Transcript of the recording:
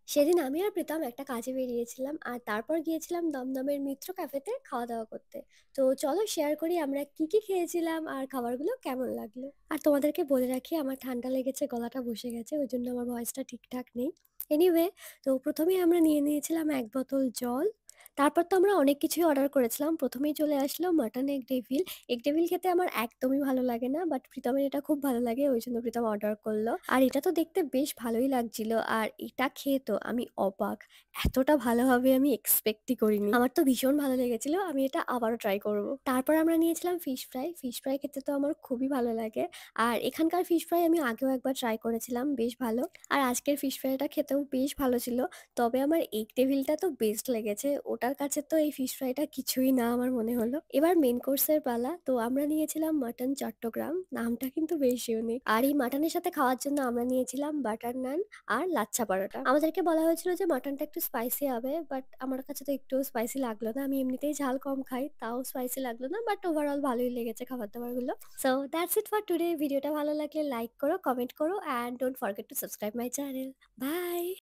সেদিন আমি আর প্রীতম একটা কাজে বেরিয়েছিলাম আর তারপর গিয়েছিলাম দমদমের মিত্র ক্যাফেতে খাওয়া দাওয়া করতে। তো চলো শেয়ার করি আমরা কি কি খেয়েছিলাম আর খাবারগুলো কেমন লাগলো। আর তোমাদেরকে বলে রাখি আমার ঠান্ডা লেগেছে, গলাটা বসে গেছে, ওই জন্য আমার ভয়েসটা ঠিকঠাক নেই। এনিওয়ে, তো প্রথমেই আমরা নিয়ে নিয়েছিলাম এক বোতল জল। তারপর তো আমরা অনেক কিছুই অর্ডার করেছিলাম। প্রথমেই চলে আসলো mutton egg devil. Egg devil খেতে আমার একদমই ভালো লাগে না, বাট প্রীতমের এটা খুব ভালো লাগে, ওই জন্য প্রীতম অর্ডার করলো। আর এটা তো দেখতে বেশ ভালোই লাগছিল। আর এটা খেয়ে তো আমি অবাক, এতটা ভালো হবে আমি এক্সপেক্টই করিনি। আমার তো ভীষণ ভালো লেগেছিল, আমি এটা আবারও ট্রাই করব। তারপর আমরা নিয়েছিলাম ফিশ ফ্রাই। ফিশ ফ্রাই খেতে তো আমার খুবই ভালো লাগে। আর এখানকার ফিশ ফ্রাই আমি আগেও একবার ট্রাই করেছিলাম, বেশ ভালো। আর আজকের ফিশ ফ্রাইটা খেতেও বেশ ভালো ছিল। তবে আমার এগ টেবিলটা তো বেস্ট লেগেছে, ওটার কাছে তো এই ফিশ ফ্রাইটা কিছুই না আমার মনে হলো। এবার মেন কোর্সের পালা। তো আমরা নিয়েছিলাম মাটন চট্টগ্রাম, নামটা কিন্তু বেশ ইউনিক। আর এই মাটনের সাথে খাওয়ার জন্য আমরা নিয়েছিলাম বাটার নান আর লাচ্ছা পরোটা। আমাদেরকে বলা হয়েছিল যে মাটনটা একটু স্পাইসি হবে, বাট আমার কাছে তো একটু স্পাইসি লাগলো না, আমি এমনিতেই ঝাল কম খাই, তাও স্পাইসি লাগলো না, বাট ওভারঅল ভালোই লেগেছে খাবার দাবারগুলো। So that's it for today. ভিডিওটা ভালো লাগলে লাইক করো, কমেন্ট করো, and don't forget to subscribe my channel. By.